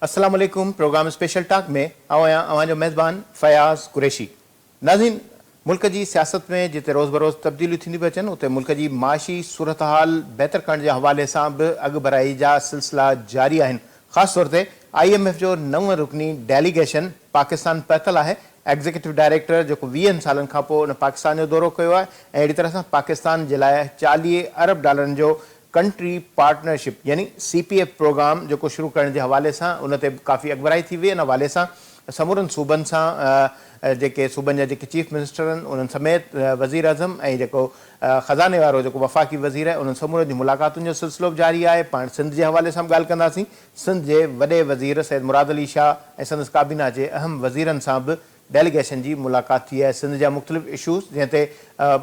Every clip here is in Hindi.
अस्सलाम वालेकुम। प्रोग्राम स्पेशल टॉक में जो मेज़बान फयाज़ कुरैशी। नाज़रीन, मुल्क की सियासत में जिते रोज़ बरोज़ तब्दीलियूं थींदी पियूं अचनि उते मुल्क की माशी सूरत हाल बहितर करण के हवाले से भी अग भराई जा सिलसिला जारी आहिनि। ख़ासि तौर ते IMF जो नव रुकनी डेलीगेशन पाकिस्तान पहुतल है। एग्जीक्यूटिव डायरेक्टर जो 20 सालन खां पोइ उन पाकिस्तान जो दौरो किया है। अहिड़ी तरह से पाकिस्तान के लिए $40 अरब जो कंट्री पार्टनरशिप यानी CPF प्रोग्राम जो शुरू करने के हवाले से उनते काफ़ी अगबराई थी हुई। इन हवाले से समूरन सूबन से जेके सूबन जा चीफ मिनिस्टर उन समेत वज़ीर अज़म जो ख़ज़ाने वारो जो वफ़ाक़ी वज़ीर है उन समूरन की मुलाकातुन जो सिलसिलो जारी है। पाण सिंध के हवाले से ॻाल्हि कंदासीं। सिंध के वॾे वज़ीर सैयद मुराद अली शाह ऐं संदसि काबीना के अहम वज़ीरनि सां भी डेलीगेशन की मुलाकात थी है। सिंध जा मुख़्तलिफ़ इशूज़ जैसे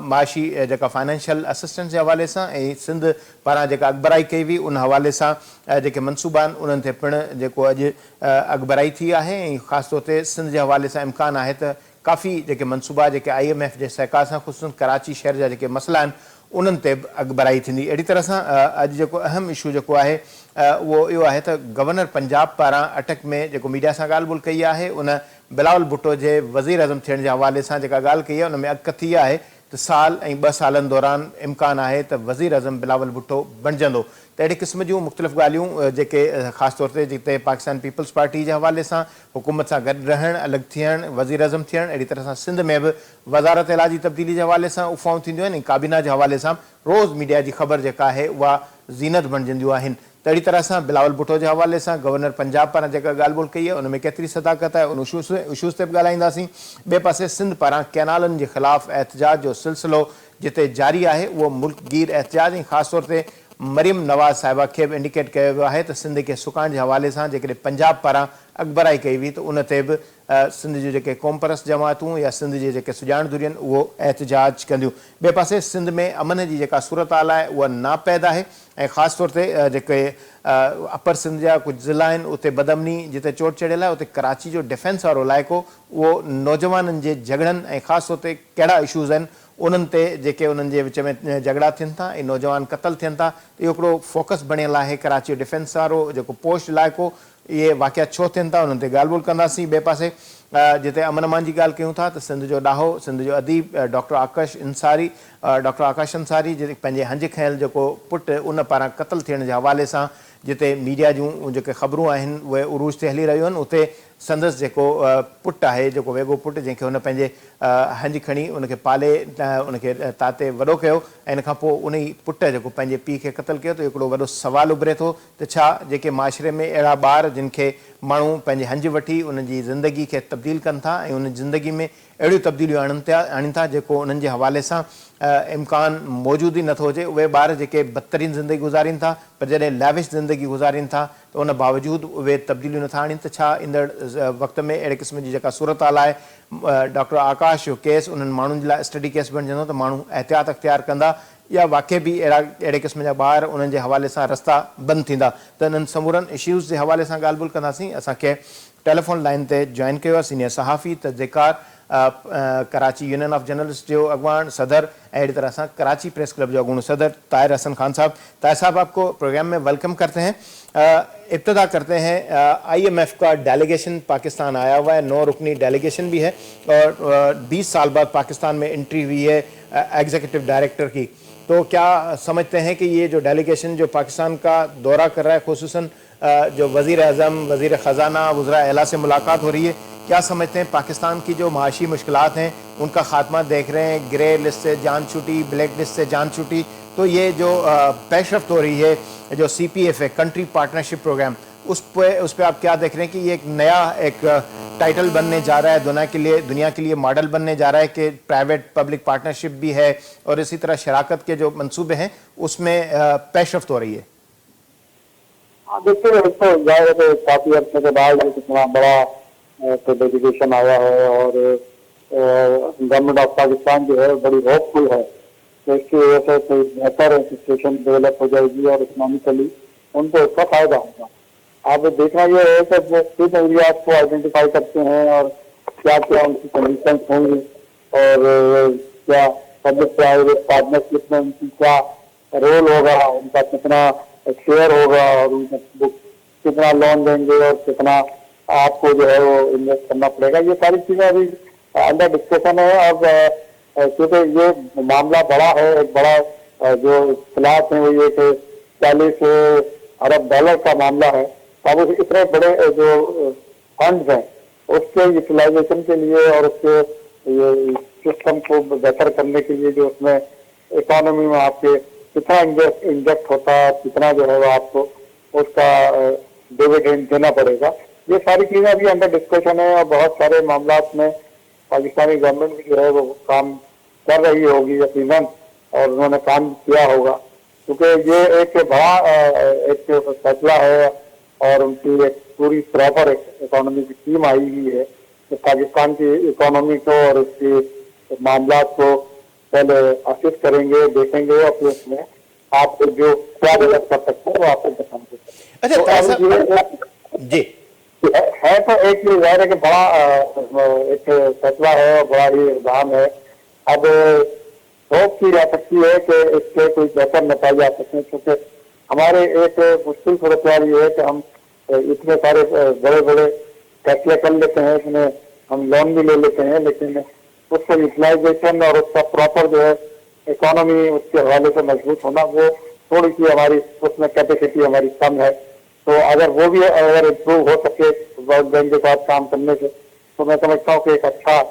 माशी जो फाइनेंशियल असिस्टेंस के हवाले से सिंध पारां जो अगबराई कई हुई उन हवाले से जो मनसूबा उन्हनि ते पिण जो अॼु अगबराई थी है। ख़ासि तौर पर सिंध के हवाले से इम्कान है तो काफ़ी जो मनसूबा जो IMF के सहकार से ख़ुसूसन कराची शहर जा जो मसला आहिनि उन्हनि ते अगबराई थींदी। अहिड़ी तरह से अॼु जो अहम इशू जो है वो यो है तो गवर्नर पंजाब पारां अटक में जो मीडिया से ॻाल्हि ॿोल कई है उन बिलावल भुट्टो के वज़ीर अज़म थियण के हवाले से ॻाल्हि कई है उनमें अॻकथी थी है तो साल ऐं 2 सालन दौरान इम्कान है तो वज़ीर अज़म बिलावल भुट्टो बणजंदो। तो अहिड़े क़िस्म जूं मुख़्तलिफ़ ॻाल्हियूं जेके ख़ासि तौर ते जिते पाकिस्तान पीपल्स पार्टी के हवाले से हुकूमत से गॾु रहण अलॻि थियण वज़ीर अज़म थियण अहिड़ी तरह से सिंध में भी वज़ारत इला जी तब्दीली के हवाले से उफ़ाऊं थींदियूं आहिनि। काबीना के हवाले से रोज़ मीडिया की ख़बर जेका है वह ज़ीनत बणजंदियूं आहिनि। तो अहिड़ी तरह से बिलावल भुट्टो के हवाले से गवर्नर पंजाब पारां जेका ॻाल्हि ॿोल कई है उनमें केतरी सदाकत है उन इशूज़ ते बि ॻाल्हाईंदासीं। ॿिए पासे सिंध पारां कैनालनि के ख़िलाफ़ एहतजाज जो सिलसिलो जिते जारी है वो मुल्कगीर एहतजाज ऐं ख़ासि तौर ते मरियम नवाज़ साहिबा के भी इंडिकेट किया वियो है तो सिंध के सुकाइण के हवाले से जेकॾहिं पंजाब पारां अगबराई कई हुई तो उन ते भी सिंध जो जेके कौमपरस्त जमातूं या सिंध के जेके सुजाणदूर आहिनि उहो एहतजाज कंदियूं। ॿिए पासे सिंध में अमन की जेका सूरत हाल है वह नापैदा है ऐं ख़ासि तौर ते जेके अपर सिंध जा कुछ ज़िला आहिनि उते बदअमनी जिते चोट चढ़ियल है उते कराची जो डिफेंस वारो इलाइक़ो वो नौजवाननि जे झगड़नि ऐं ख़ासि तौर ते कहिड़ा इशूज़ आहिनि उन्हनि ते जेके उन्हनि जे विच में झगड़ा थियनि था ऐं नौजवान क़तल थियनि था इहो हिकिड़ो फोकस बणियल है। कराची जो डिफेंस वारो जेको पोस्ट इलाइक़ो ये वाक़िया छो थियनि था उन्हनि ते ॻाल्हि ॿोल कंदासीं। ॿिए पासे जिते अमन अमान की ॻाल्हि कयूं था तो सिंध जो ॾाहो सिंध जो अदीब डॉक्टर आकाश अंसारी जे पंहिंजे हंज खयल जो पुट उन पारां क़तल थियण के हवाले से जिते मीडिया जूं जेके ख़बरूं आहिनि उहे उरूज ते हली रहियूं आहिनि उते संदसि जेको पुट है जो वेगो पुट जैसे उन पंहिंजे हंज खणी उनके पाले उनके ताते वॾो कयो ऐं इन खां पोइ उन ई पुट जेको पंहिंजे पीउ खे क़तल कयो तो हिकिड़ो वॾो सवाल उभरे थो तो छा जेके माशरे में अहिड़ा ॿार जिन खे माण्हू पंहिंजे हंज वठी उनजी ज़िंदगी खे तब्दील कनि था ऐं उन ज़िंदगी में अहिड़ियूं तब्दीलियूं आणनि था जेको उन्हनि जे हवाले सां इम्कान मौजूद ही नथो हुजे। उहे ॿार जेके बदतरीन ज़िंदगी गुज़ारीनि था पर जॾहिं लैविश ज़िंदगी गुज़ारीनि था तो उन बावजूदि उहे तब्दीलियूं नथा आणनि त छा ईंदड़ वक़्त में अहिड़े क़िस्म जी जेका सूरत हाल है डॉक्टर आकाश जो केस उन्हनि माण्हुनि जे लाइ स्टडी केस बणिजंदो तो माण्हू एहतियात अख्तियार कंदा या वाक़ई भी अहिड़े क़िस्म जा ॿार उन्हनि जे हवाले सां रस्ता बंदि थींदा। त इन्हनि समूरनि इश्यूज़ के हवाले सां ॻाल्हि ॿोल कंदासीं। असांखे टेलीफोन लाइन ते जॉइन कयो आहे सीनियर सहाफ़ी तज़दीकार कराची यूनियन ऑफ जर्नलिस्ट जो अगवान सदर अहिड़ी तरह से कराची प्रेस क्लब जो अगूण सदर ताहिर हसन खान साहब। ताहिर साहब आपको प्रोग्राम में वेलकम करते हैं। इब्तदा करते हैं IMF का डेलीगेशन पाकिस्तान आया हुआ है 9 रुकनी डेलीगेशन भी है और 20 साल बाद पाकिस्तान में एंट्री हुई है एग्जीक्यूटिव डायरेक्टर की। तो क्या समझते हैं कि ये जो डेलीगेशन जो पाकिस्तान का दौरा कर रहा है खुसूसन जो वज़ीर अज़म वज़ीर ख़ज़ाना वज़रा एला से मुलाकात हो रही है, क्या समझते हैं पाकिस्तान की जो माशी मुश्किलात हैं उनका खात्मा देख रहे हैं? ग्रे लिस्ट से जान छूटी, ब्लैक लिस्ट से जान छूटी, तो ये जो पेशरफ्त हो रही है जो CPF है कंट्री पार्टनरशिप प्रोग्राम उस पे आप क्या देख रहे हैं कि ये एक नया एक टाइटल बनने जा रहा है दुनिया के लिए मॉडल बनने जा रहा है कि प्राइवेट पब्लिक पार्टनरशिप भी है और इसी तरह शराकत के जो मंसूबे हैं उसमें पेशरफ्त हो रही है? देखिए तो काफी अर्से के बाद इतना बड़ा डेलीगेशन आया है और गवर्नमेंट ऑफ पाकिस्तान जो है बड़ी होपफुल है तो इसकी वजह से कोई बेहतर सिचुएशन डेवलप हो जाएगी और इकोनॉमिकली उनको इसका फायदा होगा। आप देखना ये है कि वो किस एरियाज को आइडेंटिफाई करते हैं और क्या क्या उनकी कंडीशन होंगी और क्या पब्लिक प्राइवेट पार्टनरशिप में उनकी क्या रोल होगा, उनका कितना शेयर होगा और कितना लोन देंगे और कितना आपको जो है वो इन्वेस्ट करना पड़ेगा, ये सारी चीजें अभी अंडर डिस्कशन है। अब क्योंकि ये मामला बड़ा है, एक बड़ा जो इख्तिलाफ है वो ये कि 40 अरब डॉलर का मामला है। अब उस इतने बड़े जो फंड हैं उसके यूटिलाइजेशन के लिए और उसके ये सिस्टम को बेहतर करने के लिए जो उसमें इकोनॉमी में आपके कितना इंजेक्ट होता है, कितना जो है वो आपको उसका डिविडेंड देना पड़ेगा, ये सारी चीजें अभी अंडर डिस्कशन है। और बहुत सारे मामला में पाकिस्तानी गवर्नमेंट भी जो है वो काम कर रही होगी यकीनन, और उन्होंने काम किया होगा, क्योंकि ये एक बड़ा एक फैसला है और उनकी एक पूरी प्रॉपर इकोनॉमी की टीम आई हुई है तो पाकिस्तान की इकोनॉमी को और उसकी मामला को पहले असिस्ट करेंगे, देखेंगे और फिर उसमें आप जो क्या मदद कर सकते हैं वो आपको बताएंगे। अच्छा तो जी है तो एक ये जाहिर है कि बड़ा एक फैसला है और बड़ा ही इल्जाम है। अब होप की जा सकती है कि इसके कोई बेहतर नतीजे आ सकते हैं, क्योंकि हमारे एक मुश्किल सूरत ये है कि हम इतने सारे बड़े बड़े फैसले कर लेते हैं, इसमें हम लोन भी ले लेते हैं, लेकिन उसका यूटिलाइजेशन और उसका प्रॉपर जो है इकोनॉमी उसके हवाले से मजबूत होना, वो थोड़ी सी हमारी उसमें कैपेसिटी हमारी कम है। तो अगर वो भी अगर इम्प्रूव हो सके वर्ल्ड बैंक के साथ काम करने से, तो मैं समझता हूँ कि एक अच्छा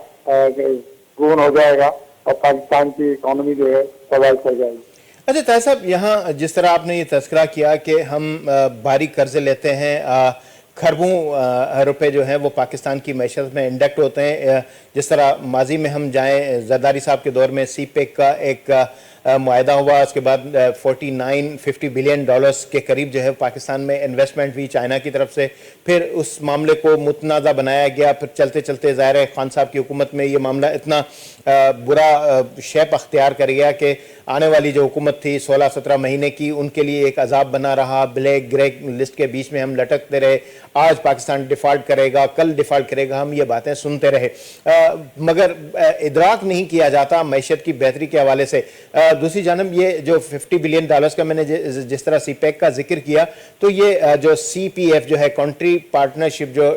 गुण हो जाएगा और पाकिस्तान की इकोनॉमी जो है सर्वाइव कर जाएगी। अच्छा ताहिर साहब, यहाँ जिस तरह आपने ये तस्करा किया कि हम भारी कर्जे लेते हैं, खरबों रुपए जो हैं वो पाकिस्तान की मैशत में इंडक्ट होते हैं। जिस तरह माजी में हम जाएं, जरदारी साहब के दौर में सीपेक का एक मुआहदा हुआ, उसके बाद 49-50 बिलियन डॉलर्स के करीब जो है पाकिस्तान में इन्वेस्टमेंट हुई चाइना की तरफ से। फिर उस मामले को मुतनाज़ा बनाया गया, फिर चलते चलते ज़ाहिर है खान साहब की हुकूमत में ये मामला इतना बुरा शेप अख्तियार कर गया कि आने वाली जो हुकूमत थी 16-17 महीने की, उनके लिए एक अजाब बना रहा। ब्लैक ग्रे लिस्ट के बीच में हम लटकते रहे, आज पाकिस्तान डिफ़ॉल्ट करेगा, कल डिफ़ॉल्ट करेगा, हम ये बातें सुनते रहे, मगर इदराक नहीं किया जाता मैशत की बेहतरी के हवाले से। दूसरी जानब ये जो 50 बिलियन डॉलर्स का मैंने जिस तरह सीपेक का जिक्र किया, तो ये जो CPF जो है कंट्री पार्टनरशिप जो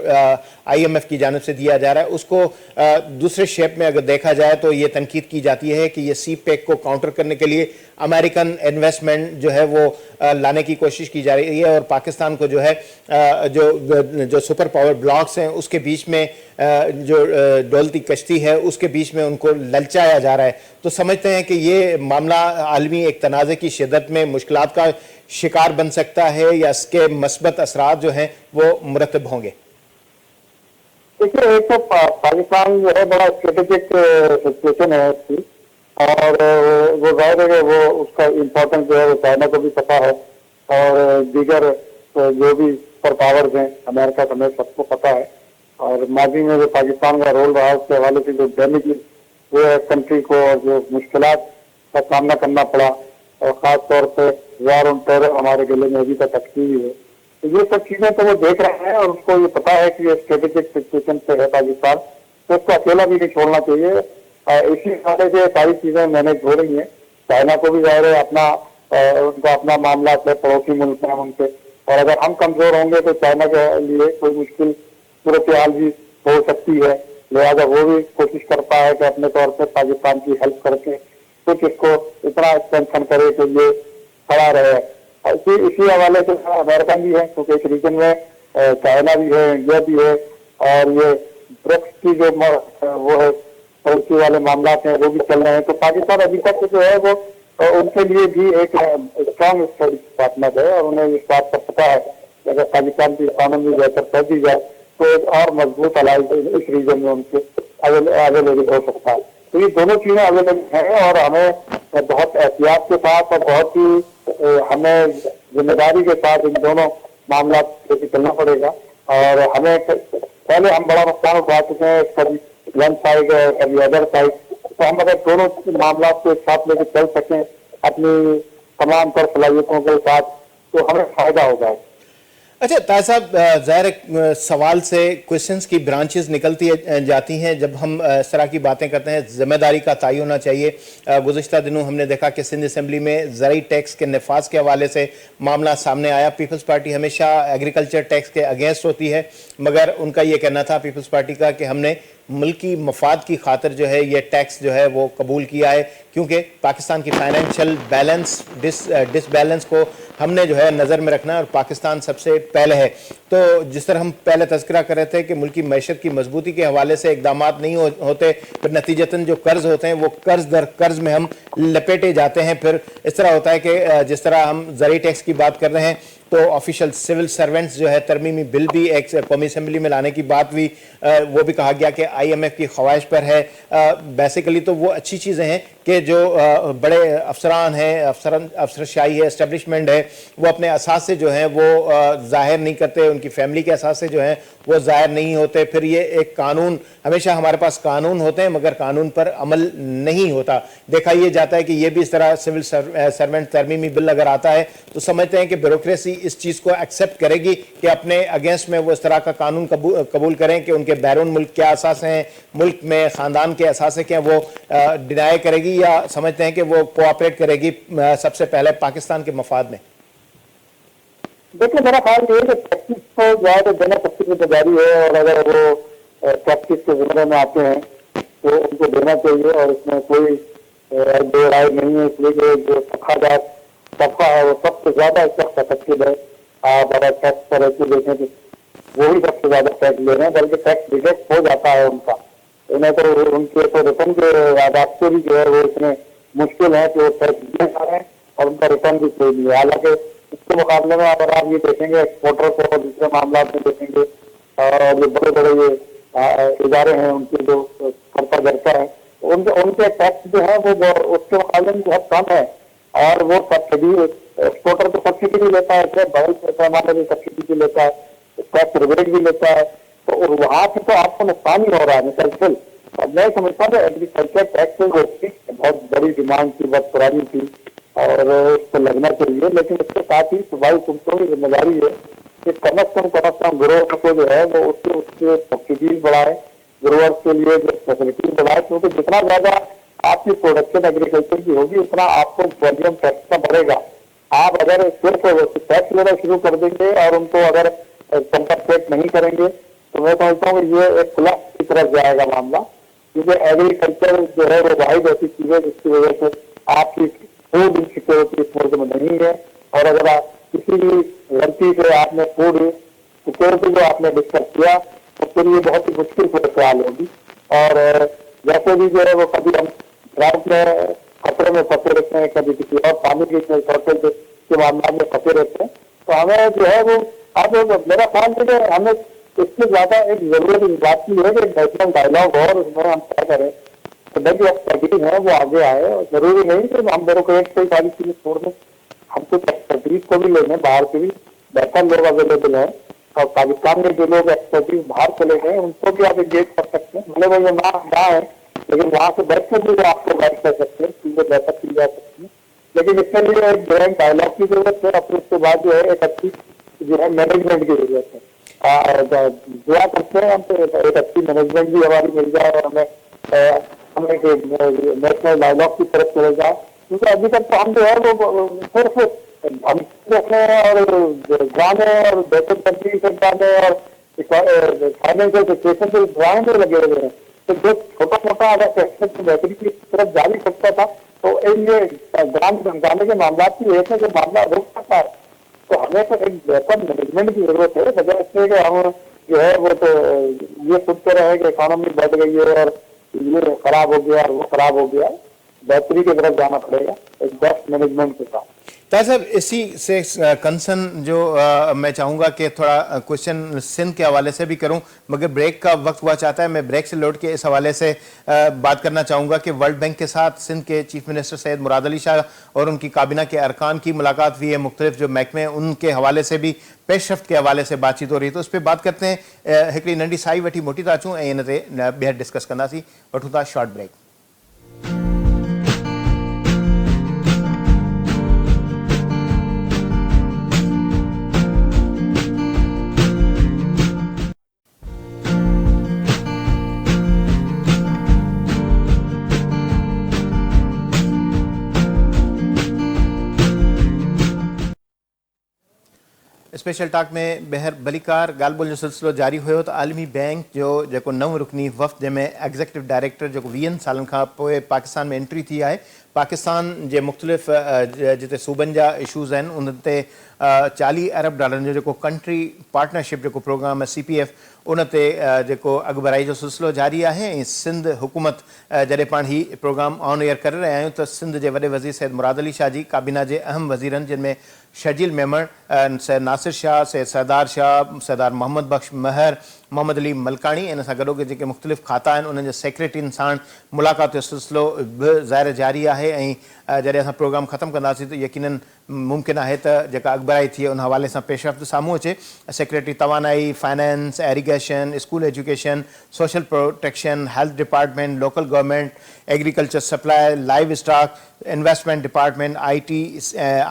IMF की जानिब से दिया जा रहा है, उसको दूसरे शेप में अगर देखा जाए तो ये तनकीद की जाती है कि ये सीपेक को काउंटर करने के लिए अमेरिकन इन्वेस्टमेंट जो है वो लाने की कोशिश की जा रही है और पाकिस्तान को जो है जो सुपर पावर ब्लॉक्स हैं उसके बीच में जो डोलती कश्ती है उसके बीच में उनको ललचाया जा रहा है। तो समझते हैं कि ये मामला आलमी एक तनाज़े की शिद्दत में मुश्किलात का शिकार बन सकता है या इसके मस्बत असरात जो हैं वो मुरतब होंगे। देखिए, एक तो पाकिस्तान जो है बड़ा स्ट्रेटेजिक सिचुएशन है इसकी, और वो जाहिर है कि वो उसका इम्पोर्टेंस जो है वो चाइना को भी पता है और दीगर जो भी सुपर पावर्स हैं अमेरिका समेत सबको पता है। और माजी में जो पाकिस्तान का रोल रहा उसके हवाले से जो डैमेज वो कंट्री को और जो मुश्किलात का सामना करना पड़ा, और ख़ास तौर पर वार ऑन टेरर हमारे गले में अभी तक अटकी हुई है, तो ये सब चीजें तो वो देख रहे हैं और उसको ये पता है कि ये स्ट्रेटेजिक सिचुएशन पे है पाकिस्तान, तो उसको अकेला भी नहीं छोड़ना चाहिए। इसी हवाले से सारी चीजें मैनेज हो रही हैं। चाइना को भी जाहिर है अपना उनका अपना मामला है, पड़ोसी मुल्क हैं उनके, और अगर हम कमजोर होंगे तो चाइना के लिए कोई मुश्किल सूरत हाल भी हो सकती है। लिहाजा वो भी कोशिश करता है कि अपने तौर पर पाकिस्तान की हेल्प करके कुछ इसको इतना स्ट्रेंथन करे कि ये खड़ा रहे। इसी हवाले से अमेरिका भी है, क्योंकि इस रीजन में चाइना भी है, इंडिया भी है, और ये ब्रिक्स की जो वो है पड़ोसी वाले मामला हैं वो भी चल रहे हैं। तो पाकिस्तान अभी तक जो है वो उनके लिए भी एक स्ट्रॉन्ग स्ट्रेटेजिक पार्टनर है और उन्हें इस बात का पता है कि अगर पाकिस्तान की इकोनॉमी बेहतर कर दी जाए तो एक और मजबूत अलाइज इस रीजन में उनके अवेलेबल हो सकता है। तो ये दोनों चीजें अवेलेबल हैं और हमें बहुत एहतियात के साथ और बहुत ही हमें जिम्मेदारी के साथ इन दोनों मामला लेकर चलना पड़ेगा। और हमें पहले हम बड़ा नुकसान उठा चुके हैं, कभी वन साइड कभी अदर साइड, तो हम अगर दोनों मामला को एक साथ लेकर चल सकें अपनी तमाम तर सलाहियतों के साथ तो हमें फायदा होगा। अच्छा ताज साहब, ज़ाहिर है, सवाल से क्वेश्चंस की ब्रांचेस निकलती जाती हैं जब हम इस तरह की बातें करते हैं। जिम्मेदारी का तय होना चाहिए। गुज़िश्ता दिनों हमने देखा कि सिंध असेंबली में ज़रूरी टैक्स के नफाज के हवाले से मामला सामने आया। पीपल्स पार्टी हमेशा एग्रीकल्चर टैक्स के अगेंस्ट होती है, मगर उनका ये कहना था पीपल्स पार्टी का कि हमने मुल्की मफाद की खातिर जो है ये टैक्स जो है वो कबूल किया है, क्योंकि पाकिस्तान की फाइनेंशियल बैलेंस डिसबैलेंस को हमने जो है नज़र में रखना है और पाकिस्तान सबसे पहले है। तो जिस तरह हम पहले तज़किरा कर रहे थे कि मुल्की मैशत की मजबूती के हवाले से इकदाम नहीं होते, फिर नतीजतन जो कर्ज होते हैं वो कर्ज दर कर्ज में हम लपेटे जाते हैं। फिर इस तरह होता है कि जिस तरह हम ज़रूरी टैक्स की बात कर रहे हैं तो ऑफिशियल सिविल सर्वेंट्स जो है तरमीमी बिल भी एक कौमी असेंबली में लाने की बात हुई, वो भी कहा गया कि IMF की ख्वाहिश पर है। बेसिकली तो वो अच्छी चीज़ें हैं कि जो बड़े अफसरान हैं, अफसरशाही है, इस्टेब्लिशमेंट है, वो अपने असासे जो हैं वो जाहिर नहीं करते, उनकी फैमिली के असासे जो हैं वो जाहिर नहीं होते। फिर ये एक कानून, हमेशा हमारे पास कानून होते हैं मगर कानून पर अमल नहीं होता। देखा ये जाता है कि ये भी इस तरह सिविल सर्वेंट तरमीमी बिल अगर आता है तो समझते हैं कि ब्यूरोक्रेसी इस चीज़ को एक्सेप्ट करेगी कि अपने अगेंस्ट में वो इस तरह का कानून कबूल करें कि उनके बैरून मुल्क क्या असासे हैं, मुल्क में ख़ानदान के असासे क्या, वो डिनाई करेगी या समझते हैं कि वो कोऑपरेट करेगी सबसे पहले पाकिस्तान के मफाद में। देखिए, मेरा ख्याल ये है कि टैक्सिस को जो है देना सबकी जिम्मेदारी है, और अगर वो टैक्सिस के जिम्मे में आते हैं तो उनको देना चाहिए, और इसमें कोई दो राय नहीं है। इसलिए कि जो तबका है वो सबसे ज्यादा इस वक्त अफेक्टेड है। आप अगर टैक्स पर ऐसे देखें तो वो ही सबसे ज्यादा टैक्स ले रहे हैं, बल्कि टैक्स रिजेक्ट हो जाता है उनका। उन्हें तो उनके तो रिटर्न के रास्ते भी जो है वो इतने मुश्किल है कि वो टैक्स दे जा रहे हैं और उनका रिटर्न भी कोई नहीं है। हालांकि इसके मुकाबले में अगर आप ये देखेंगे एक्सपोर्टर को और दूसरे मामला में देखेंगे, और जो बड़े बड़े ये इदारे हैं उनके जो कर्ता धर्ता है, उनके टैक्स जो है वो उसके मुकाबले में बहुत कम है, और वो सब्सिडी एक्सपोर्टर तो सब्सिडी भी लेता है, बड़े पैमाने में सब्सिडी भी लेता है, टैक्स रिबेट भी लेता है, तो वहां से तो आपको नुकसान ही हो रहा है मुसलसल। और मैं समझता हूँ एग्रीकल्चर टैक्स बहुत बड़ी डिमांड थी, बहुत पुरानी थी, और उसको लगना चाहिए। लेकिन इसके साथ ही सूबाई हुकूमतों की जिम्मेदारी है कि कम अज कम ग्रोअर को जो है वो उसके सब्सिडीज बढ़ाए, ग्रोअर्स के लिए जो फैसिलिटीज बढ़ाए, क्योंकि जितना ज्यादा आपकी प्रोडक्शन एग्रीकल्चर की होगी उतना आपको वॉल्यूम टैक्स का बढ़ेगा। आप अगर सिर्फ टैक्स लेना शुरू कर देंगे और उनको अगर कंपनसेट नहीं करेंगे तो मैं समझता हूँ ये एक क्लब की तरफ जाएगा मामला, क्योंकि एग्रीकल्चर जो है वो वाहिद ऐसी चीज है जिसकी वजह से आपकी फूड इनसिक्योरिटी इस मुल्क में नहीं है। और अगर आप किसी भी गलती से आपने फूड सिक्योरिटी जो आपने डिस्कस किया तो फिर ये बहुत ही मुश्किल सूरत हाल होगी। और वैसे भी जो है वो कभी हम ड्राउट में खतरे में फंसे रहते हैं, कभी किसी और पानी की शॉर्टेज के मामला में फंसे रहते हैं। तो हमें जो है वो अब मेरा ख्याल है कि हमें इससे ज्यादा एक जरूरत इस बात की है कि नेशनल डायलॉग हो और उसमें हम क्या करें तो जो एक्सपर्टीज है वो आगे आए। और जरूरी नहीं कि हम ब्यूरोक्रेट से सारी चीजें छोड़ दें, हम कुछ एक्सपर्टीज को भी लेंगे, बाहर से भी बेहतर लोग अवेलेबल है, और पाकिस्तान में जो लोग एक्सपर्टीज बाहर चले गए उनको भी आप एंगेज कर सकते हैं। भले वो ये ना है लेकिन वहां से बैठ कर भी आपको गाइड कर सकते हैं, चीजें बेहतर की जा सकती है। लेकिन इसके लिए एक जॉइंट डायलॉग की जरूरत है, और फिर उसके बाद जो है एक अच्छी जो है मैनेजमेंट की जरूरत है। दुआ करते हैं हम तो एक अच्छी मैनेजमेंट भी हमारी मिल जाए और हमें एक नेशनल डायलॉग की तरफ चले जाए, क्योंकि अभी तक तो हम जो है वो सिर्फ हम रखने और जाने और बेहतर कंट्री से जाने और फाइनेंशियल सिचुएशन से दुआएं में लगे हुए हैं। तो जो छोटा मोटा अगर सेक्टर की बेहतरी की तरफ जा भी सकता था तो ये ग्राम समझाने के मामला की एक है जो मामला रुक सकता है। तो हमें तो एक बेहतर मैनेजमेंट की जरूरत है, बजाय इससे कि हम जो है वो तो ये सोचते रहे कि इकोनॉमी बढ़ गई है और ये खराब हो गया और वो खराब हो गया। बेहतरी की तरफ जाना पड़ेगा एक बेस्ट मैनेजमेंट के साथ। ताज साहब, इसी से कंसर्न जो मैं चाहूँगा कि थोड़ा क्वेश्चन सिंध के हवाले से भी करूँ, मगर ब्रेक का वक्त हुआ चाहता है। मैं ब्रेक से लौट के इस हवाले से बात करना चाहूँगा कि वर्ल्ड बैंक के साथ सिंध के चीफ मिनिस्टर सैयद मुराद अली शाह और उनकी काबीना के अरकान की मुलाकात हुई है। मुख्तलिफ जो महकमे उनके हवाले से भी पेशरफ्त के हवाले से बातचीत हो रही है, तो उस पर बात करते हैं। हिकड़ी नंढी साई वठी मोटी था अचूं ऐं इन ते ॿीहर डिस्कस कंदासीं। वठूं था शॉर्ट ब्रेक। स्पेशल टॉक में बहर भलीकार ॻाल्हि जो सिलसिलो जारी हुयो त आलमी बैंक जो जेको नव रुकनी वफ़्द जंहिंमें एग्ज़ीक्यूटिव डायरेक्टर जेको 20 सालनि खां पोइ पाकिस्तान में एंट्री थी आहे, पाकिस्तान जे मुख़्तलिफ़ जिते सूबनि जा इशूज़ आहिनि उन ते $40 अरब जो जेको कंट्री पार्टनरशिप जेको प्रोग्राम आहे CPF उन ते जेको अॻुभराई जो सिलसिलो जारी आहे। ऐं सिंध हुकूमत जॾहिं पाण ही प्रोग्राम ऑन एयर करे रहिया आहियूं त सिंध जे वॾे वज़ीर सैयद मुराद अली शाह जी काबीना जे अहम वज़ीरनि जिनमें शर्जील मेमण, सैयद नासिर शाह, सैयद सरदार शाह, सरदार मोहम्मद बख्श महर, मोहम्मद अली मलकानी, इन सां गॾोगॾु जेके मुख़्तलिफ़ खाता आहिनि उन्हनि जे सेक्रेटरीनि साण मुलाक़ात जो सिलसिलो बि ज़ाहिर जारी आहे। ऐं जॾहिं असां प्रोग्राम ख़तमु कंदासीं त यकीनन मुमकिन आहे त जेका अॻुभराई थी उन हवाले सां पेशरफ़्त साम्हूं अचे। सेक्रेटरी तवानाई, finance, irrigation, school education, social protection, health department, local government, agriculture supply, livestock, investment department, IT,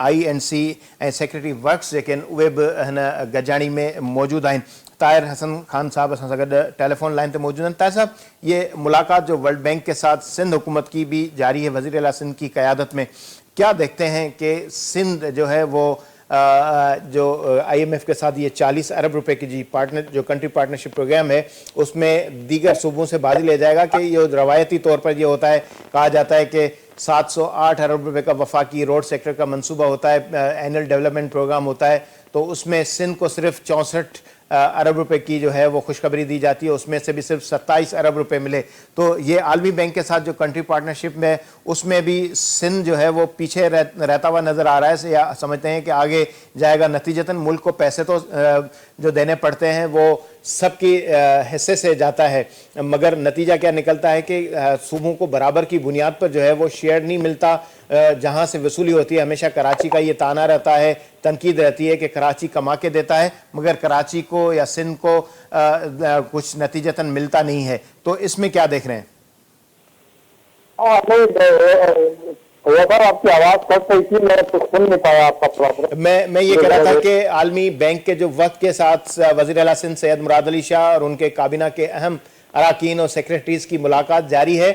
INC ऐं सेक्रेटरी वर्क्स जेके आहिनि उहे बि हिन गॾिजाणी में मौजूदु आहिनि। ताहिर हसन खान साहब असां सां गॾु टेलीफोन लाइन पे मौजूद हैं। ताहिर साहब, ये मुलाकात जो वर्ल्ड बैंक के साथ सिंध हुकूमत की भी जारी है वज़ीर आला सिंध की क़यादत में, क्या देखते हैं कि सिंध जो है वो जो IMF के साथ ये 40 अरब रुपए की जो कंट्री पार्टनरशिप प्रोग्राम है उसमें दीगर सूबों से बाजी ले जाएगा कि ये रवायती तौर पर ये होता है, कहा जाता है कि 708 अरब रुपए का वफाकी रोड सेक्टर का मंसूबा होता है, एनुअल डेवलपमेंट प्रोग्राम होता है, तो उसमें सिंध को सिर्फ 64 अरब रुपए की जो है वो खुशखबरी दी जाती है, उसमें से भी सिर्फ 27 अरब रुपए मिले। तो ये आलमी बैंक के साथ जो कंट्री पार्टनरशिप में उसमें भी सिंध जो है वो पीछे रहता हुआ नज़र आ रहा है, या समझते हैं कि आगे जाएगा? नतीजतन मुल्क को पैसे तो जो देने पड़ते हैं वो सबकी हिस्से से जाता है, मगर नतीजा क्या निकलता है कि सूबों को बराबर की बुनियाद पर जो है वो शेयर नहीं मिलता। जहाँ से वसूली होती है हमेशा कराची का ये ताना रहता है, तनकीद रहती है कि कराची कमा के देता है, मगर कराची को या सिंध को कुछ नतीजतन मिलता नहीं है। तो इसमें क्या देख रहे हैं? आपकी आवाज कट रही थी, मैं तो सुन नहीं पाया आपका प्रॉब्लम। मैं ये कह रहा था कि आलमी बैंक के जो वक्त के साथ वज़ीर आला सिंध सैयद मुराद अली शाह और उनके काबीना के अहम अराकीन और सेक्रेटरीज की मुलाकात जारी है।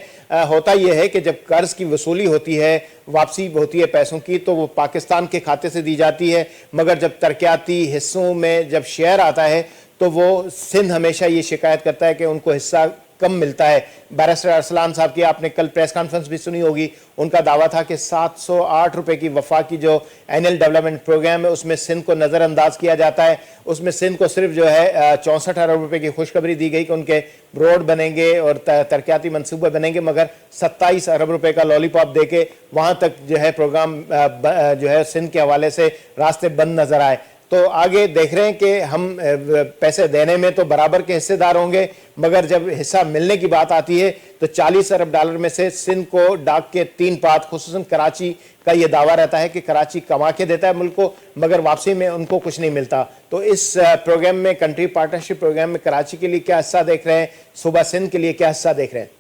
होता यह है कि जब कर्ज की वसूली होती है, वापसी होती है पैसों की, तो वो पाकिस्तान के खाते से दी जाती है, मगर जब तरक्याती हिस्सों में जब शेयर आता है तो वो सिंध हमेशा ये शिकायत करता है कि उनको हिस्सा कम मिलता है। बैरिस्टर अरसलान साहब की आपने कल प्रेस कॉन्फ्रेंस भी सुनी होगी, उनका दावा था कि 708 रुपए की वफाकी जो एनुअल डेवलपमेंट प्रोग्राम है उसमें सिंध को नज़रअंदाज किया जाता है। उसमें सिंध को सिर्फ जो है 64 अरब रुपए की खुशखबरी दी गई कि उनके रोड बनेंगे और तरक्याती मनसूबे बनेंगे, मगर 27 अरब रुपए का लॉलीपॉप देके वहां तक जो है प्रोग्राम जो है सिंध के हवाले से रास्ते बंद नजर आए। तो आगे देख रहे हैं कि हम पैसे देने में तो बराबर के हिस्सेदार होंगे, मगर जब हिस्सा मिलने की बात आती है तो $40 अरब में से सिंध को डाक के 3 पात, खुसूसन कराची का ये दावा रहता है कि कराची कमा के देता है मुल्क को, मगर वापसी में उनको कुछ नहीं मिलता। तो इस प्रोग्राम में, कंट्री पार्टनरशिप प्रोग्राम में कराची के लिए क्या हिस्सा देख रहे हैं, सूबा सिंध के लिए क्या हिस्सा देख रहे हैं?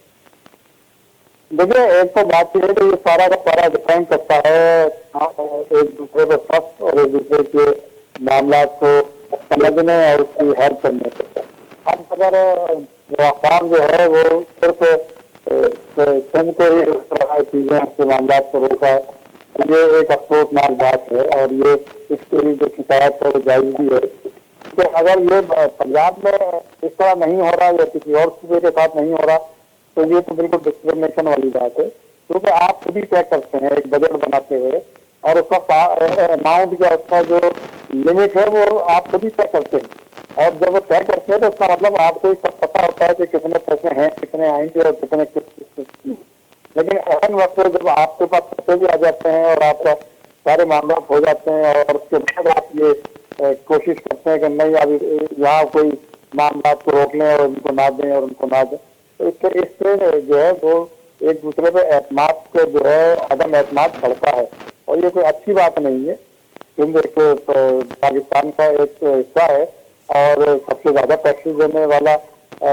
देखिए, एक तो बात यह है कि ये सारा का सारा डिपेंड करता है एक दूसरे को ट्रस्ट और एक दूसरे के मामला को समझने और उसकी हेल्प करने पे। अब अगर अफवाह जो है वो सिर्फ सिंध को ही इस तरह चीजें उसके मामला को रोका, ये एक अफसोसनाक बात है और ये इसके लिए जो शिकायत है वो जायज भी है। तो अगर ये पंजाब में इस तरह नहीं हो रहा या किसी और सूबे के साथ नहीं हो रहा तो ये तो बिल्कुल डिस्क्रिमिनेशन वाली बात है, क्योंकि आप खुद ही तय करते हैं एक बजट बनाते हुए और उसका अमाउंट या उसका जो लिमिट है वो आप खुद ही तय करते हैं, और जब वो तय करते हैं तो उसका मतलब आपको ही सब पता होता है कि कितने पैसे हैं, कितने आएंगे और कितने किस। लेकिन अहम वक्त जब आपके पास पैसे भी आ जाते हैं और आपका सारे मामला हो जाते हैं और उसके बाद आप ये कोशिश करते हैं कि नहीं अभी यहाँ कोई मामला को रोक लें और उनको ना दें और उनको ना दें, तो इससे जो है वो एक दूसरे पे एतमाद को जो है अदम एतमाद बढ़ता है और ये कोई अच्छी बात नहीं है, क्योंकि पाकिस्तान का एक हिस्सा है और सबसे ज्यादा टैक्सेस देने वाला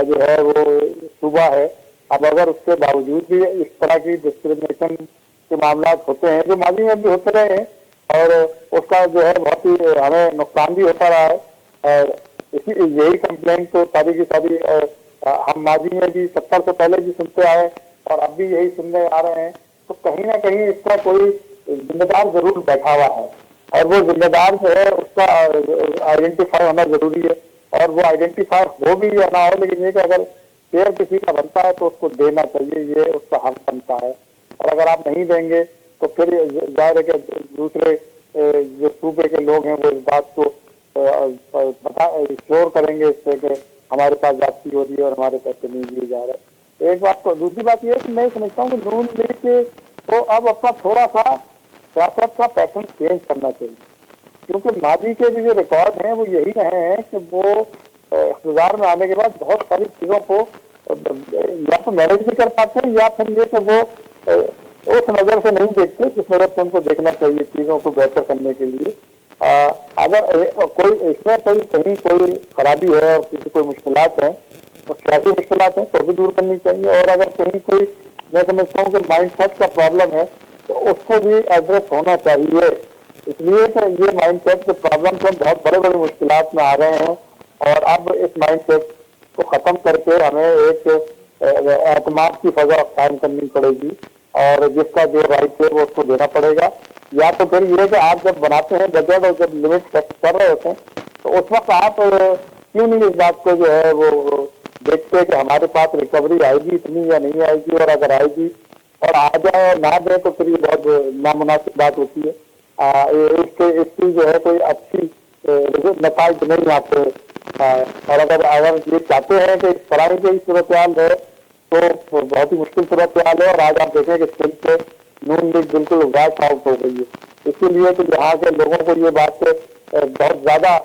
जो है वो सूबा है। अब अगर उसके बावजूद भी इस तरह की डिस्क्रिमिनेशन के मामला होते हैं जो माजी में भी होते रहे हैं और उसका जो है बहुत ही हमें नुकसान भी होता रहा है, और इसी यही कंप्लेंट तो सारी की सारी हम माजी में भी 70 से पहले भी सुनते आए और अब भी यही सुनने आ रहे हैं। तो कहीं ना कहीं इसका कोई जिम्मेदार जरूर बैठा हुआ है, और वो जिम्मेदार जो है उसका आइडेंटिफाई होना जरूरी है। और वो आइडेंटिफाई हो भी या ना हो, लेकिन ये कि अगर शेयर किसी का बनता है तो उसको देना चाहिए, ये उसका हक बनता है। और अगर आप नहीं देंगे तो फिर जाहिर है कि दूसरे जो सूबे के लोग हैं वो इस बात को पता शोर करेंगे इससे कि हमारे पास जाती हो रही है और हमारे पैसे नहीं दिए जा रहे। एक बात। तो दूसरी बात यह है कि मैं समझता हूँ कि नून लीग को अब अपना थोड़ा सा सियासत का पैटर्न चेंज करना चाहिए, क्योंकि माजी के भी जो रिकॉर्ड हैं वो यही रहे हैं कि वो इख्तियार में आने के बाद बहुत सारी चीजों को या तो मैनेज भी कर पाते हैं, या फिर ये कि वो उस नजर से नहीं देखते जिस नजर से उनको देखना चाहिए चीजों को बेहतर करने के लिए। अगर कोई इसमें कहीं कोई खराबी है और किसी कोई मुश्किलात है तो सियासी मुश्किलात है तो भी दूर करनी चाहिए। और अगर कहीं कोई, मैं समझता हूँ कि माइंड सेट का प्रॉब्लम है तो उसको भी एड्रेस होना चाहिए। इसलिए तो ये माइंड सेट के प्रॉब्लम से बहुत बड़े बड़े मुश्किलात में आ रहे हैं, और अब इस माइंड सेट को खत्म करके हमें एक एतमाद की फजा कायम करनी पड़ेगी, और जिसका जो राइट है वो उसको देना पड़ेगा। या तो फिर ये कि आप जब बनाते हैं बजट और जब लिमिट सेट कर रहे होते हैं तो उस वक्त आप क्यों नहीं इस बात को जो है वो देखते हैं कि हमारे पास रिकवरी आएगी इतनी या नहीं आएगी, और अगर आएगी और आ जाए और ना दे तो फिर ये बहुत नामुनासिब बात होती है। इसकी जो है कोई अच्छी नताइज नहीं आते। और अगर ये चाहते हैं कि इस तरह की सूरत हाल है तो बहुत ही मुश्किल सूरत हाल है। और आज आप देखें कि स्किल से नून लीग बिल्कुल वैट आउट हो गई है। इसीलिए तो यहाँ के लोगों को ये बात बहुत ज्यादा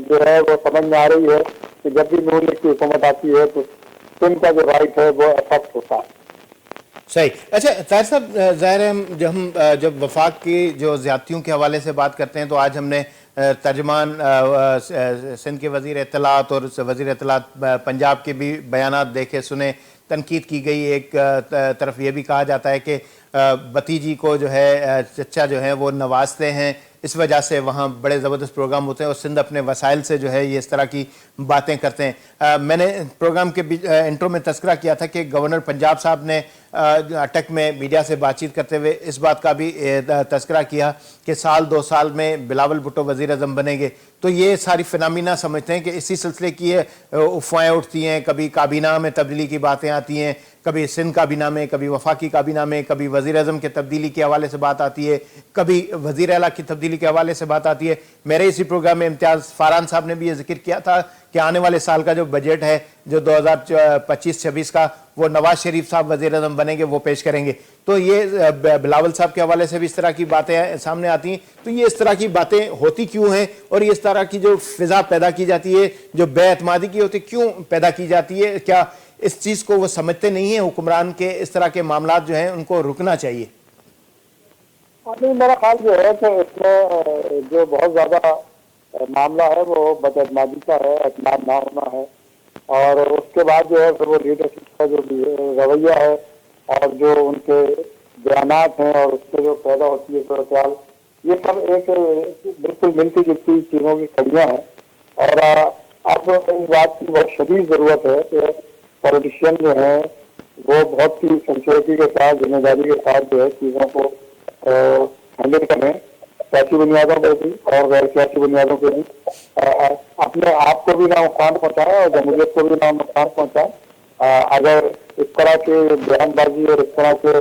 जो है वो समझ में आ रही है कि जब भी नून लीग की हुकूमत आती है तो स्किल का जो राइट है वो अफेक्ट होता है। सही। अच्छा ताहिर साहब, ज़ाहिर है जब वफाक की जो ज़्यादतियों के हवाले से बात करते हैं तो आज हमने तर्जमान सिंध के वज़ीर इत्तलात और वज़ीर इत्तलात पंजाब के भी बयानात देखे सुने, तनकीद की गई। एक तरफ ये भी कहा जाता है कि भतीजी को जो है चचा जो है वो नवाजते हैं, इस वजह से वहाँ बड़े ज़बरदस्त प्रोग्राम होते हैं और सिंध अपने वसाइल से जो है ये इस तरह की बातें करते हैं। मैंने प्रोग्राम के इंट्रो में तस्करा किया था कि गवर्नर पंजाब साहब ने अटक में मीडिया से बातचीत करते हुए इस बात का भी तस्करा किया कि साल 2 साल में बिलावल भुट्टो वज़ीर आज़म बनेंगे। तो ये सारी फिनामिना समझते हैं कि इसी सिलसिले की ये अफवाहें उठती हैं, कभी काबीना में तब्दीली की बातें आती हैं, कभी सिंध काबीना में, कभी वफाकी काबीना में, कभी वज़ीर आज़म के तब्दीली के हवाले से बात आती है, कभी वज़ीर आला की तब्दीली के हवाले से बात आती है। मेरे इसी प्रोग्राम में इम्तियाज़ फ़ारान साहब ने भी ये जिक्र किया था कि आने वाले साल का जो बजट है जो 2025-26 का, वो नवाज शरीफ साहब वज़ीर आज़म बनेंगे, वो पेश करेंगे। तो ये बिलावल साहब के हवाले से भी इस तरह की बातें सामने आती हैं। तो ये इस तरह की बातें होती क्यों हैं, और ये इस तरह की जो फिजा पैदा की जाती है, जो बेएतमादी की होती, क्यों पैदा की जाती है? क्या इस चीज़ को वो समझते नहीं है हुक्मरान के इस तरह के मामला जो हैं उनको रुकना चाहिए? अभी मेरा ख्याल जो है कि इसमें जो बहुत ज्यादा मामला है वो बदअतमादी का है, एतमाद ना होना है। और उसके बाद जो है फिर वो लीडरशिप का जो रवैया है और जो उनके बयानात हैं और उससे जो पैदा होती है सूरत हाल, ये सब एक बिल्कुल मिलती जुलती चीज़ों की कड़ियाँ हैं। और अब इस बात की बहुत शदीद ज़रूरत है कि पॉलिटिशियन जो हैं वो बहुत ही सिंसियरिटी के साथ, जिम्मेदारी के साथ जो है चीज़ों को हैंडल करें, सियासी बुनियादों पर भी और गैर सियासी बुनियादों पर भी। अपने आप को भी ना नुकसान पहुँचाए और जमहूरियत को भी ना नुकसान पहुँचाए। अगर इस तरह के बयानबाजी और इस तरह के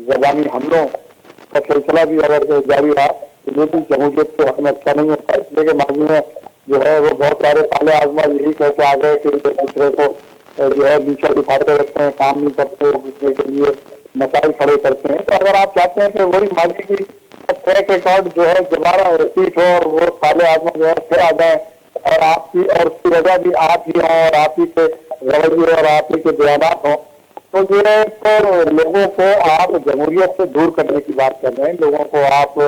ज़बानी हमलों का सिलसिला भी अगर जारी रहा तो ये भी जमहूरियत के हक में अच्छा नहीं होता। इसलिए कि माजी में जो है वो बहुत सारे ताले आजमा यही कहते आ गए कि दूसरे को जो है नीचे दिखाते रहते हैं, काम नहीं करते, दूसरे के लिए मसाइल खड़े करते हैं। तो अगर आप चाहते हैं कि वही माजी की ट्रैक रिकॉर्ड जो है दोबारा रिपीट हो और वो ताले आजमा जो है फिर आ जाए और आपकी और उसकी वजह भी आप ही हों और आप ही के रवैये और आप ही के बयानात हों, तो ये तो लोगों को आप जमहूरियत से दूर करने की बात कर रहे हैं। लोगों को आप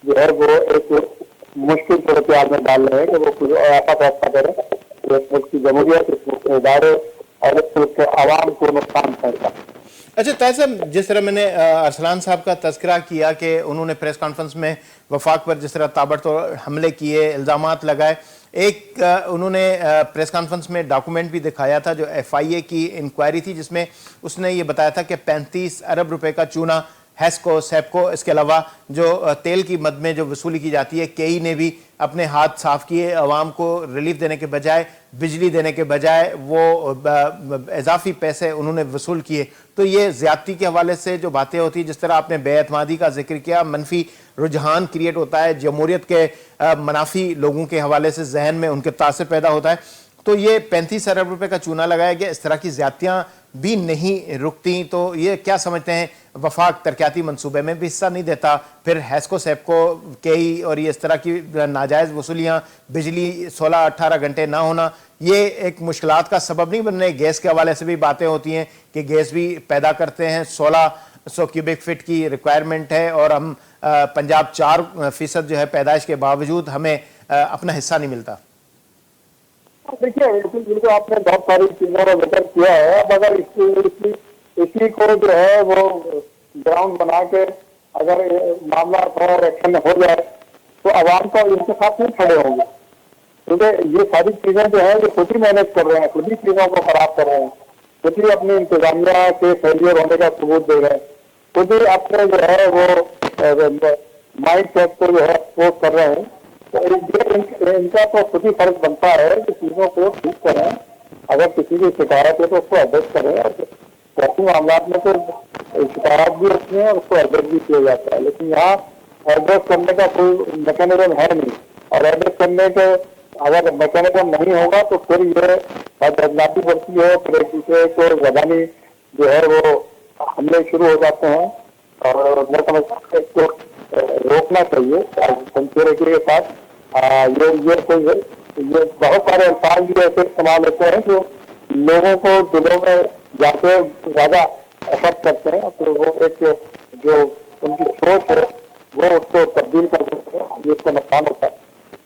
जो है वो एक मुश्किल सूरत हाल में डाल रहे हैं कि वो कुछ ऐसा फैसला करें इस मुल्क की जमहूरियत, इस मुल्क के इदारे और इस मुल्क के आवाम को नुकसान पहुंचा। अच्छा ताहिर साहब, जिस तरह मैंने अरसलान साहब का तस्करा किया कि उन्होंने प्रेस कॉन्फ्रेंस में वफाक पर जिस तरह ताबड़तोड़ हमले किए, इल्ज़ामात लगाए, एक उन्होंने प्रेस कॉन्फ्रेंस में डॉक्यूमेंट भी दिखाया था जो FIA की इंक्वायरी थी जिसमें उसने ये बताया था कि 35 अरब रुपए का चूना हैस्को, सैपको, इसके अलावा जो तेल की मद में जो वसूली की जाती है, केई ने भी अपने हाथ साफ किए। अवाम को रिलीफ देने के बजाय, बिजली देने के बजाय वो इजाफी पैसे उन्होंने वसूल किए। तो ये ज्यादती के हवाले से जो बातें होती है, जिस तरह आपने बेएतमादी का जिक्र किया, मनफी रुझान क्रिएट होता है, जमहूरियत के मुनाफी लोगों के हवाले से जहन में उनके तासर पैदा होता है। तो ये 35 अरब रुपए का चूना लगाया गया, इस तरह की ज्यादतियां भी नहीं रुकती। तो ये क्या समझते हैं, वफाक तरक्याती मंसूबे में भी हिस्सा नहीं देता, फिर हैस्को सैपको, केई और ये इस तरह की नाजायज़ वसूलियाँ, बिजली 16-18 घंटे ना होना, ये एक मुश्किलात का सबब नहीं बन रहे। गैस के हवाले से भी बातें होती हैं कि गैस भी पैदा करते हैं, 1600 क्यूबिक फिट की रिक्वायरमेंट है और हम पंजाब 4% जो है पैदाइश के बावजूद हमें अपना हिस्सा नहीं मिलता। देखिए, बिल्कुल आपने बहुत सारी चीजों का जिक्र किया है। अब अगर इसी को जो है वो ग्राउंड बना के अगर मामला थोड़ा एक्शन हो जाए तो आवाम को इनके साथ नहीं खड़े होंगे, क्योंकि ये सारी चीजें जो है वो खुद ही मैनेज कर रहे हैं, खुद ही चीजों को खराब कर रहे हैं, खुद ही अपनी इंतजामिया के फेलियर होने का सबूत दे रहे हैं, खुद ही अपने जो है वो माइंड सेट को जो है एक्सपोज कर रहे हैं। तो इनका तो खुद ही फर्ज बनता है कि चीजों को ठीक करें। अगर किसी की शिकायत है तो उसको एड्रेस करें। और ऐसे मामला में तो शिकायत भी होती है और उसको एड्रेस भी किया जाता है, लेकिन यहाँ एड्रेस करने का कोई मैकेनिज्म है नहीं। और एड्रेस करने के अगर मैकेनिज्म नहीं होगा तो फिर ये बदनामी बढ़ती है, फिर एक दूसरे को जबानी जो है वो हमले शुरू हो जाते हैं। और मैं समझता हूँ इसको रोकना चाहिए सिंसियरिटी के साथ। ये बहुत सारे अल्फाज भी ऐसे इस्तेमाल होते हैं जो लोगों को दिलों में जाके ज्यादा असर करते हैं, तो वो एक जो उनकी सोच है वो उसको तब्दील कर देते हैं, जिसको नुकसान होता है।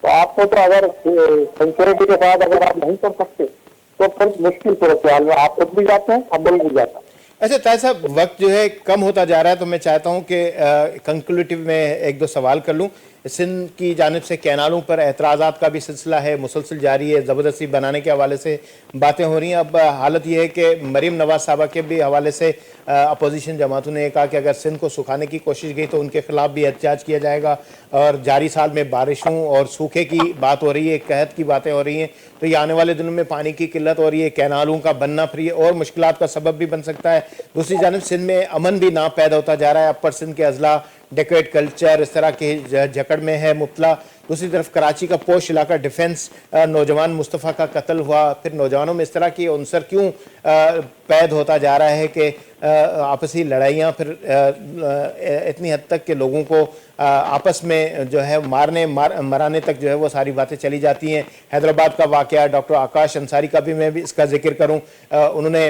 तो आपको तो अगर सिंसियरिटी के साथ अगर आप नहीं कर सकते तो फिर मुश्किल सूरत हाल में आप खुद भी जाते हैं, अब्बल भी जाता है। अच्छा ताज साहब, वक्त जो है कम होता जा रहा है, तो मैं चाहता हूं कि कंक्लूटिव में एक दो सवाल कर लूं। सिंध की जानिब से कैनालों पर एतराज़ात का भी सिलसिला है, मुसलसल जारी है, ज़बरदस्ती बनाने के हवाले से बातें हो रही हैं। अब हालत यह है कि मरीम नवाज साहबा के भी हवाले से अपोजिशन जमातों ने कहा कि अगर सिंध को सुखाने की कोशिश की तो उनके खिलाफ भी एहतजाज किया जाएगा। और जारी साल में बारिशों और सूखे की बात हो रही है, कहत की बातें हो रही हैं, तो ये आने वाले दिनों में पानी की किल्लत और ये कैनालों का बनना फिर और मुश्किलात का सबब भी बन सकता है। दूसरी जानिब सिंध में अमन भी ना पैदा होता जा रहा है। अपर सिंध के अजला डेकोरेट कल्चर इस तरह के जकड़ में है मुब्तला। दूसरी तरफ कराची का पोश इलाका डिफेंस, नौजवान मुस्तफ़ा का कत्ल हुआ, फिर नौजवानों में इस तरह की अनसर क्यों पैद होता जा रहा है कि आपसी लड़ाइयाँ फिर इतनी हद तक के लोगों को आपस में जो है मराने तक जो है वो सारी बातें चली जाती हैं। हैदराबाद का वाक़या, डॉक्टर आकाश अंसारी का भी मैं भी इसका जिक्र करूं, उन्होंने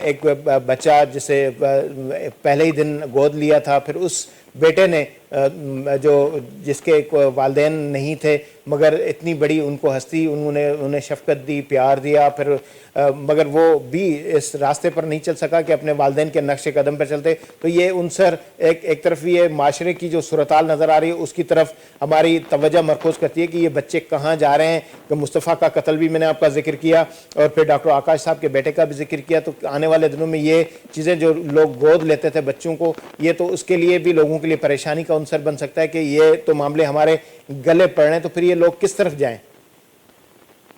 एक बच्चा जिसे पहले ही दिन गोद लिया था, फिर उस बेटे ने जिसके वालिदैन नहीं थे मगर इतनी बड़ी उनको हस्ती, उन्होंने उन्हें शफकत दी, प्यार दिया, फिर मगर वो भी इस रास्ते पर नहीं चल सका कि अपने वालिदैन के नक्शे कदम पर चलते। तो ये उनसर एक तरफ ये माशरे की जो सूरताल नज़र आ रही है उसकी तरफ हमारी तवज्जो मरकूज़ करती है कि ये बच्चे कहाँ जा रहे हैं। कि मुस्तफ़ा का कत्ल भी मैंने आपका जिक्र किया और फिर डॉक्टर आकाश साहब के बेटे का भी जिक्र किया। तो आने वाले दिनों में ये चीज़ें जो लोग गोद लेते थे बच्चों को, ये तो उसके लिए भी लोगों के लिए परेशानी का अनसर बन सकता है कि ये तो मामले हमारे गले पड़ रहे हैं, तो फिर ये लोग किस तरफ जाएं?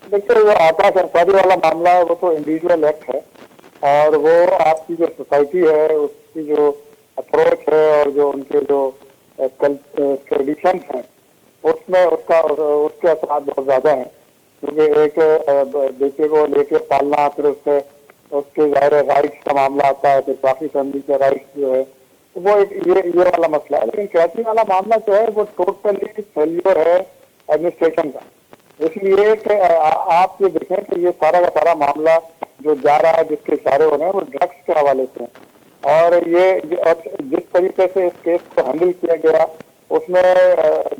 देखिए, वो आकाश अंसारी वाला मामला है, वो तो इंडिविजुअल एक्ट है और वो आपकी जो सोसाइटी है उसकी जो अप्रोच है और जो उनके जो ट्रेडिशन हैं उसमें उसके असर बहुत ज्यादा है। क्योंकि एक बेटे को लेके पालना, फिर उसके ज़ाहिर राइट्स का मामला आता है, फिर बाकी फैमिली के राइट्स जो है, तो वो एक ये वाला मसला है। लेकिन कराची वाला मामला जो है वो टोटली फेल्योर है एडमिनिस्ट्रेशन का। इसलिए कि आप ये देखें कि ये सारा का सारा मामला जो जा रहा है, जिसके इशारे हो रहे हैं वो ड्रग्स के हवाले से हैं। और जिस तरीके से इस केस को हैंडल किया गया उसमें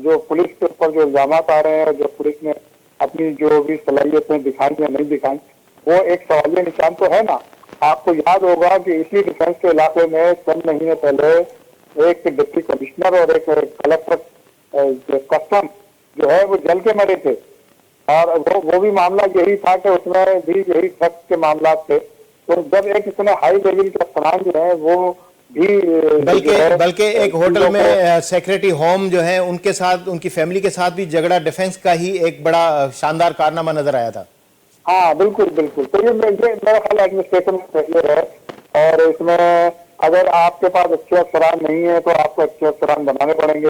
जो पुलिस के ऊपर जो इल्जाम आ रहे हैं, जो पुलिस ने अपनी जो भी सलाहियतें दिखाई या नहीं दिखाई, वो एक सवालिया निशान तो है ना। आपको याद होगा कि इसी डिफेंस के इलाके में चंद महीने पहले एक डिप्टी कमिश्नर और एक कलेक्टर कस्टम जो है वो जल के मरे थे। और वो भी मामला यही था कि उसमें भी यही ड्रग्स के मामला थे। तो जब एक इतने हाई लेवल के अफसरान जो है वो भी जो बल्कि है बल्कि एक होटल चीजों को, में सेक्रेटरी होम जो है उनके साथ, उनकी फैमिली के साथ भी झगड़ा डिफेंस का ही एक बड़ा शानदार कारनामा नजर आया था। हाँ बिल्कुल बिल्कुल। तो ये मेरा ख्याल एडमिनिस्ट्रेशन में फेलियर है, और इसमें अगर आपके पास अच्छे अफसरान नहीं है तो आपको अच्छे अफसरान बनाने पड़ेंगे,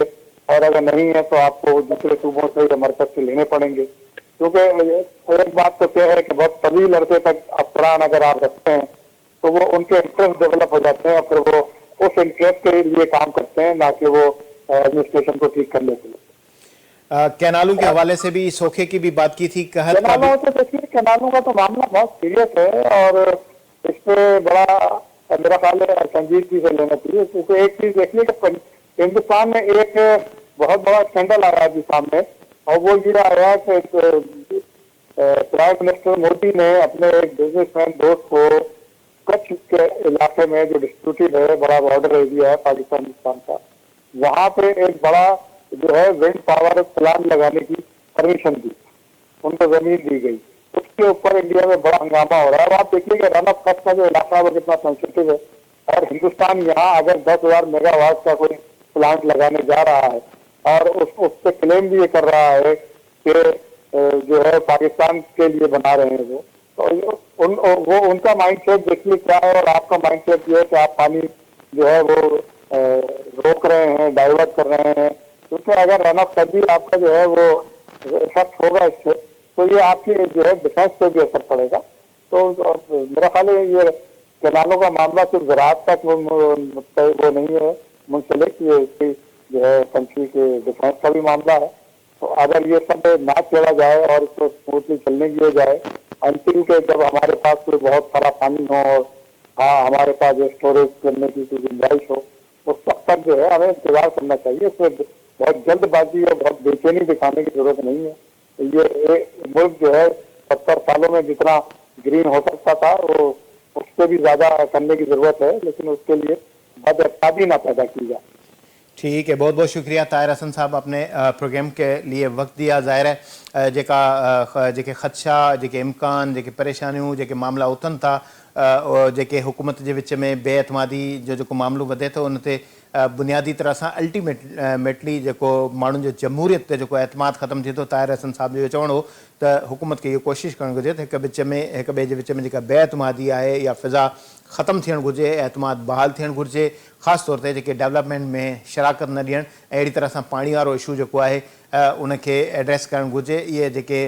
और अगर नहीं है तो आपको दूसरे सूबों से या मरकज से लेने पड़ेंगे। क्योंकि एक बात तो क्या है कि बहुत तवील अरसे तक अफसरान अगर आप रखते हैं तो वो उनके इंटरेस्ट डेवलप हो जाते हैं, और फिर वो उस इंटरेस्ट के लिए काम करते हैं, ना कि वो एडमिनिस्ट्रेशन को ठीक करने के लिए। कैनालों के हवाले से भी सोखे की भी बात की थी, कहत का भी। कैनालों से देखिए, कैनालों का तो मामला बहुत सीरियस है, और इस पे बड़ा मेरा ख्याल है संजीदगी से लेना चाहिए। क्योंकि एक चीज देखिए कि हिंदुस्तान में एक बहुत बड़ा स्कैंडल आया अभी सामने, और वो ये आया कि प्राइम मिनिस्टर मोदी ने अपने एक बिजनेसमैन दोस्त को कच्छ के इलाके में, जो डिस्प्यूटेड है, बड़ा बॉर्डर एरिया है पाकिस्तान हिंदुस्तान का, वहां पे एक बड़ा जो है विंड पावर प्लांट लगाने की परमिशन दी, उनको जमीन दी गई। उसके ऊपर इंडिया में बड़ा हंगामा हो रहा है। अब आप देखिए कि रन ऑफ कच्छ का जो इलाका है वो कितना सेंसिटिव है, और हिंदुस्तान यहाँ अगर 10,000 मेगावाट का कोई प्लांट लगाने जा रहा है, और उस पर क्लेम भी ये कर रहा है कि जो है पाकिस्तान के लिए बना रहे हैं वो, तो वो उनका माइंड सेट देखिए क्या है, और आपका माइंड सेट ये है कि आप पानी जो है वो रोक रहे हैं, डाइवर्ट कर रहे हैं। क्योंकि अगर रन ऑफ कभी आपका जो है वो इफेक्ट होगा इससे, तो ये आपकी जो है डिफेंस पे भी असर पड़ेगा। तो मेरा ख्याल है ये कैनालों का मामला सिर्फ ज़राअत तक वो नहीं है मुंसलिक, ये जो है कंट्री के डिफेंस का भी मामला है। तो अगर ये सब ना छेड़ा जाए और इसको स्मूथली चलने दिया जाए, अंतिम के जब हमारे पास कोई बहुत सारा पानी हो, और हाँ हमारे पास स्टोरेज करने की कोई गुंजाइश हो, उस वक्त तक जो है हमें इंतजार करना चाहिए। उसमें बहुत जल्दबाजी और बहुत बेचैनी दिखाने की जरूरत नहीं है। ये मुल्क जो है 70 सालों में जितना ग्रीन हो सकता था वो उससे भी ज्यादा करने की जरूरत है, लेकिन उसके लिए बदअताबी ना पैदा की जाए। ठीक है, बहुत बहुत शुक्रिया ताहिर हसन साहब, अपने प्रोग्राम के लिए वक्त दिया। ज़ाहिर है जेके ख़दशा, जेके इम्कान, जेके परेशानियूं, जेके मामला उथनि था, जेके हुकूमत जे विच में बेअतमादी जो मामलो वधे थो, उन ते बुनियादी तरह सां अल्टीमेटली जेको माण्हुनि जो जमहूरियत ते जेको एतमाद ख़तमु थिए थो, ताहिर हसन साहब जो चवणो हो त हुकूमत खे इहो कोशिशि करणु घुरिजे त हिक ॿिए जे विच में जेका बेअतमादी आहे या फिज़ा ख़तमु थियणु घुरिजे, एतमाद बहाल थियणु घुरिजे। ख़ासि तौर ते जेके डेवलपमेंट में शराकत न ॾियणु, अहिड़ी तरह सां पाणी वारो इशू जेको आहे उनखे एड्रेस करणु घुरिजे। इहे जेके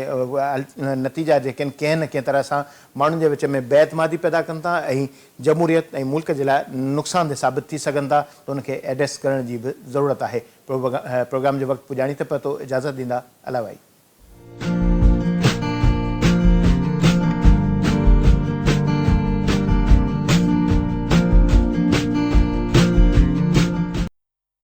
नतीजा जेके आहिनि कंहिं न कंहिं तरह सां माण्हुनि जे विच में बेअतमादी पैदा कनि था ऐं जमहूरियत ऐं मुल्क जे लाइ नुक़सानदेह साबित थी सघनि था, त उनखे एड्रेस करण जी बि ज़रूरत आहे। प्रोग्राम जो वक़्तु पुॼाणी त पतो, इजाज़त ॾींदा, अला भाई।